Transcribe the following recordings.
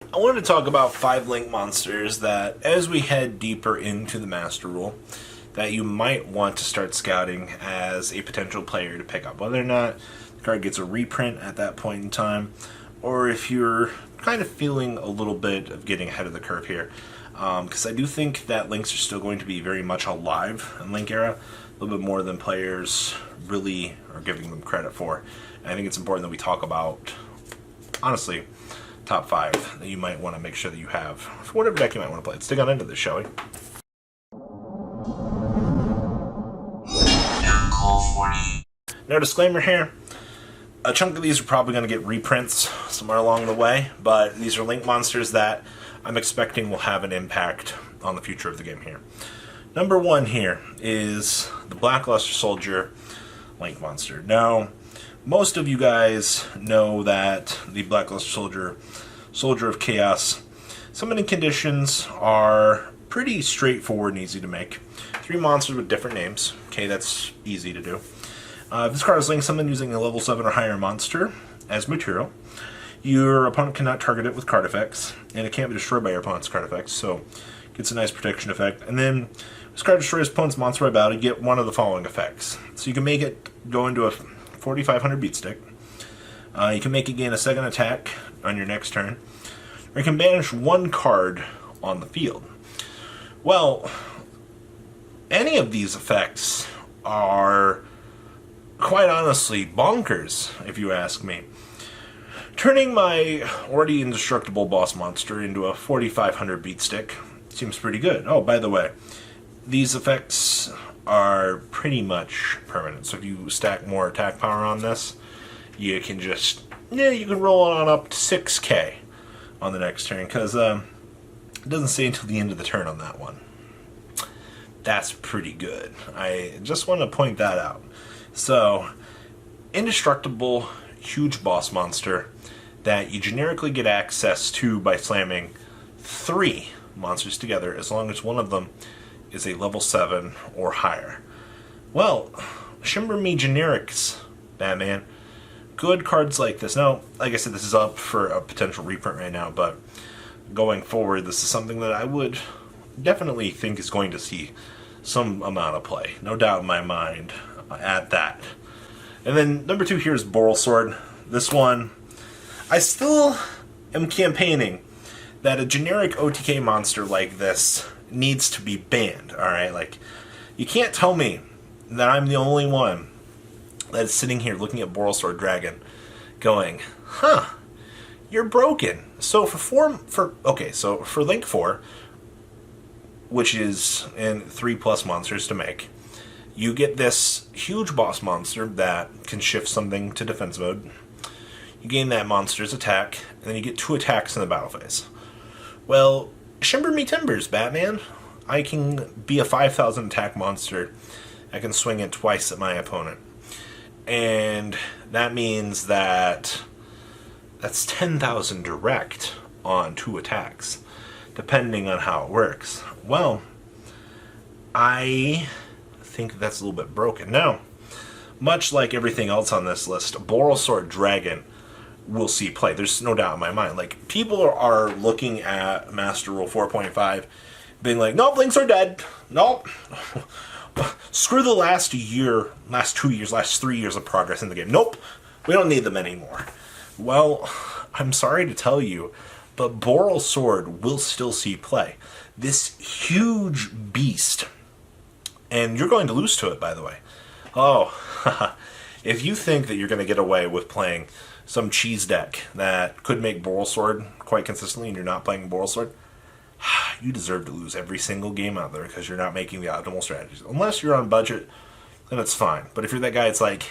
I wanted to talk about 5 link monsters that, as we head deeper into the Master Rule, that you might want to start scouting as a potential player to pick up. Whether or not the card gets a reprint at that point in time, or if you're kind of feeling a little bit of getting ahead of the curve here. Because I do think that links are still going to be very much alive in Link Era, a little bit more than players really are giving them credit for. And I think it's important that we talk about, honestly, top 5 that you might want to make sure that you have for whatever deck you might want to play. Let's dig on into this, shall we? Now, disclaimer here. A chunk of these are probably going to get reprints somewhere along the way, but these are link monsters that I'm expecting will have an impact on the future of the game here. Number 1 here is the Blackluster Soldier link monster. Now, most of you guys know that the Blackluster Soldier, Soldier of Chaos, summoning conditions are pretty straightforward and easy to make. 3 monsters with different names. Okay, that's easy to do. If this card is linked summoned using a level 7 or higher monster as material, your opponent cannot target it with card effects, and it can't be destroyed by your opponent's card effects, so it gets a nice protection effect. And then, if this card destroys opponent's monster by battle, you get one of the following effects. So you can make it go into a 4,500 beat stick. You can make it gain a second attack on your next turn, or you can banish 1 card on the field. Well, any of these effects are quite honestly bonkers, if you ask me. Turning my already indestructible boss monster into a 4,500 beat stick seems pretty good. Oh, by the way, these effects are pretty much permanent. So if you stack more attack power on this, you can just, you can roll on up to 6k on the next turn, because it doesn't say until the end of the turn on that one. That's pretty good. I just want to point that out. So, indestructible, huge boss monster that you generically get access to by slamming 3 monsters together, as long as one of them is a level 7 or higher. Well, Shimmer Me generics, Batman. Good cards like this. Now, like I said, this is up for a potential reprint right now, but going forward, this is something that I would definitely think is going to see some amount of play. No doubt in my mind at that. And then number 2 here is Borel Sword. This one, I still am campaigning that a generic OTK monster like this needs to be banned, alright? Like, you can't tell me that I'm the only one that is sitting here looking at Borel Sword Dragon going, huh, you're broken. So for Link 4, which is in 3+ monsters to make, you get this huge boss monster that can shift something to defense mode. You gain that monster's attack, and then you get 2 attacks in the battle phase. Well, Shimmer Me Timbers, Batman. I can be a 5,000 attack monster. I can swing it twice at my opponent. And that means that's 10,000 direct on 2 attacks, depending on how it works. Well, I think that's a little bit broken. Now, much like everything else on this list, Borel Sword Dragon will see play. There's no doubt in my mind. Like, people are looking at Master Rule 4.5, being like, nope, links are dead. Nope. Screw the last 2 years, last 3 years of progress in the game. Nope. We don't need them anymore. Well, I'm sorry to tell you, but Borel Sword will still see play. This huge beast, and you're going to lose to it, by the way. Oh, if you think that you're going to get away with playing some cheese deck that could make Borel Sword quite consistently and you're not playing Borel Sword, you deserve to lose every single game out there because you're not making the optimal strategies. Unless you're on budget, then it's fine. But if you're that guy, it's like,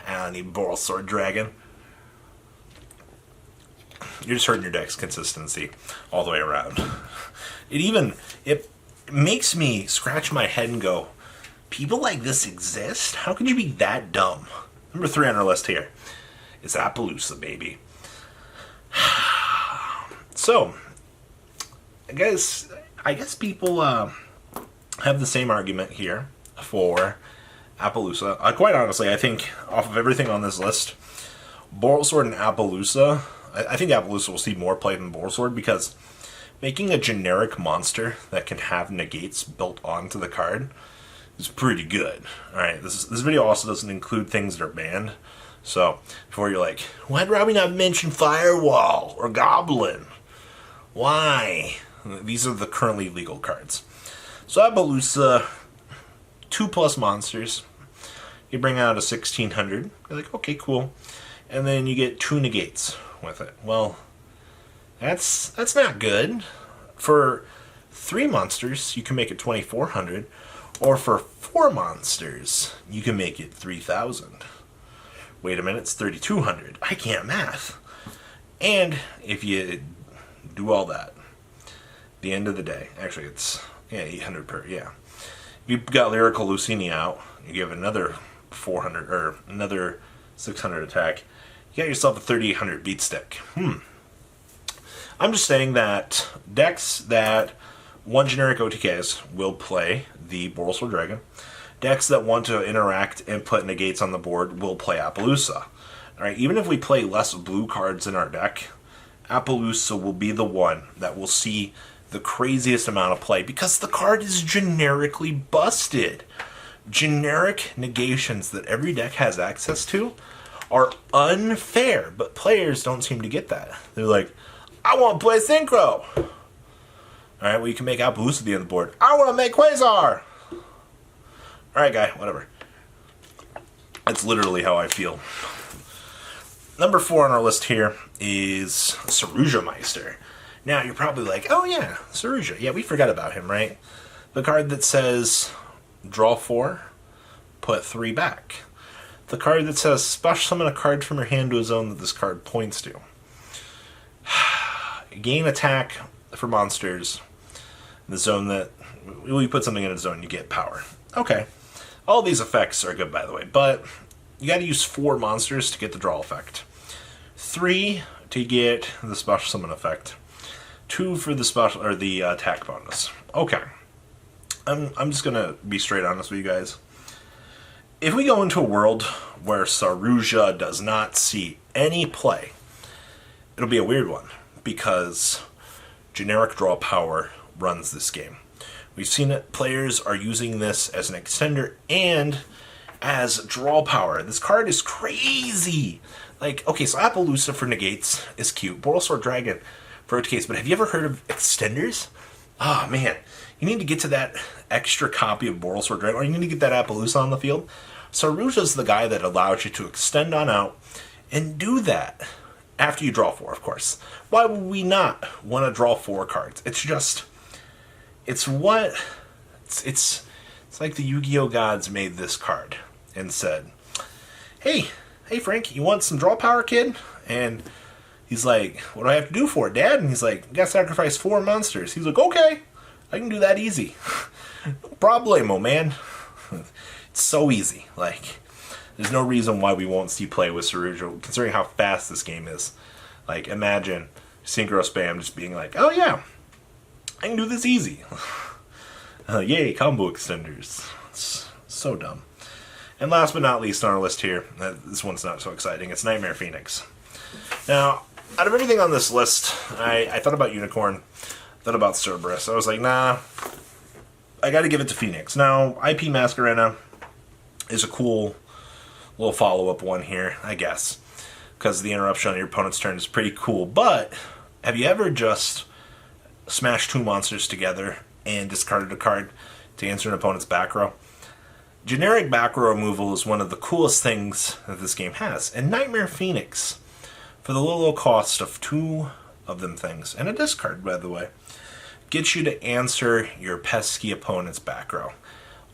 I don't need Borel Sword Dragon. You're just hurting your deck's consistency all the way around. It makes me scratch my head and go, people like this exist? How could you be that dumb? Number 3 on our list here is Appaloosa, baby. So, I guess people have the same argument here for Appaloosa. Quite honestly, I think off of everything on this list, Borel Sword and Appaloosa I think Appaloosa will see more play than Boar Sword, because making a generic monster that can have negates built onto the card is pretty good. Alright, this video also doesn't include things that are banned. So, before you're like, why did Robbie not mention Firewall or Goblin? Why? These are the currently legal cards. So Appaloosa, 2+ monsters. You bring out a 1600. You're like, okay, cool. And then you get 2 negates with it. Well, that's not good. For 3 monsters, you can make it 2400. Or for 4 monsters, you can make it 3000. Wait a minute, it's 3200. I can't math. And if you do all that, the end of the day, actually it's 800 per, yeah. If you've got Lyrical Lucini out, you give another 400 or another 600 attack, you got yourself a 3800 beat stick. I'm just saying that decks that want generic OTKs will play the Borel Sword Dragon. Decks that want to interact and put negates on the board will play Appaloosa. Alright, even if we play less blue cards in our deck, Appaloosa will be the one that will see the craziest amount of play, because the card is generically busted. Generic negations that every deck has access to are unfair, but players don't seem to get that. They're like, I want to play Synchro! Alright, well, you can make Appaloosa the end of the board. I want to make Quasar! Alright, guy, whatever. That's literally how I feel. Number 4 on our list here is Sirisha Meister. Now, you're probably like, oh yeah, Sirisha. Yeah, we forgot about him, right? The card that says, draw 4, put 3 back. The card that says, special summon a card from your hand to a zone that this card points to. Gain attack for monsters. The zone that, well, you put something in a zone, you get power. Okay. All these effects are good, by the way, but you gotta use 4 monsters to get the draw effect. 3 to get the special summon effect. 2 for the special, or the attack bonus. Okay. I'm just gonna be straight honest with you guys. If we go into a world where Sirisha does not see any play, it'll be a weird one, because generic draw power runs this game. We've seen it, players are using this as an extender and as draw power. This card is crazy. Like, okay, so Appaloosa for negates is cute. Borel Sword Dragon for OTKs, but have you ever heard of extenders? Oh man, you need to get to that extra copy of Borel Sword Dragon, or you need to get that Appaloosa on the field. Sirisha's the guy that allows you to extend on out and do that after you draw 4, of course. Why would we not want to draw 4 cards? It's just, it's like the Yu-Gi-Oh gods made this card and said, hey Frank, you want some draw power, kid? And he's like, what do I have to do for it, Dad? And he's like, you gotta sacrifice 4 monsters. He's like, okay, I can do that easy. No problemo, man. It's so easy. Like, there's no reason why we won't see play with Sirisha, considering how fast this game is. Like, imagine Synchro Spam just being like, oh yeah, I can do this easy. Yay, combo extenders. It's so dumb. And last but not least on our list here, this one's not so exciting, it's Nightmare Phoenix. Now, out of everything on this list, I thought about Unicorn, thought about Cerberus. I was like, nah, I gotta give it to Phoenix. Now, IP Masquerena is a cool little follow-up one here, I guess, because the interruption on your opponent's turn is pretty cool. But have you ever just smashed 2 monsters together and discarded a card to answer an opponent's back row? Generic back row removal is one of the coolest things that this game has. And Nightmare Phoenix, for the low cost of 2 of them things, and a discard, by the way, gets you to answer your pesky opponent's back row.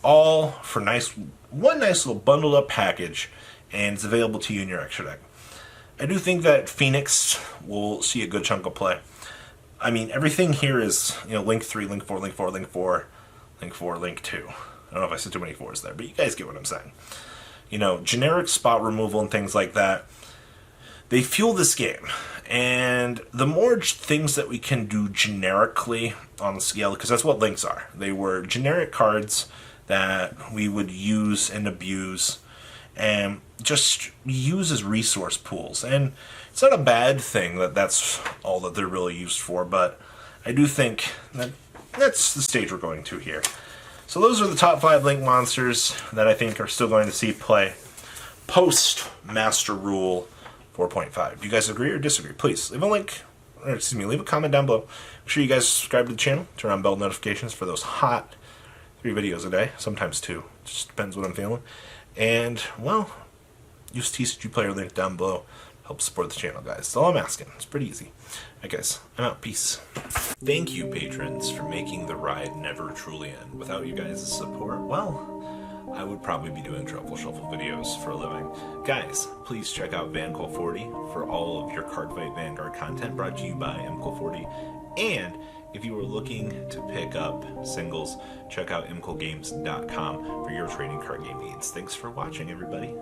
All for one nice little bundled up package, and it's available to you in your extra deck. I do think that Phoenix will see a good chunk of play. I mean, everything here is, Link 3, Link 4, Link 4, Link 4, Link 4, Link 2. I don't know if I said too many 4s there, but you guys get what I'm saying. Generic spot removal and things like that, they fuel this game. And the more things that we can do generically on the scale, because that's what links are. They were generic cards that we would use and abuse and just use as resource pools. And It's not a bad thing that that's all that they're really used for, but I do think that that's the stage we're going to here. So those are the top 5 Link monsters that I think are still going to see play post Master Rule 4.5. Do you guys agree or disagree? Please leave leave a comment down below. Make sure you guys subscribe to the channel, turn on bell notifications for those hot 3 videos a day, sometimes 2. Just depends what I'm feeling. And, well, use TCG Player link down below. Help support the channel, guys. That's all I'm asking. It's pretty easy. Alright, guys. I'm out. Peace. Thank you, patrons, for making the ride never truly end. Without you guys' support, well, I would probably be doing Truffle Shuffle videos for a living. Guys, please check out VanCool40 for all of your Cardfight Vanguard content brought to you by MCool40. And if you are looking to pick up singles, check out mcoolgames.com for your trading card game needs. Thanks for watching, everybody.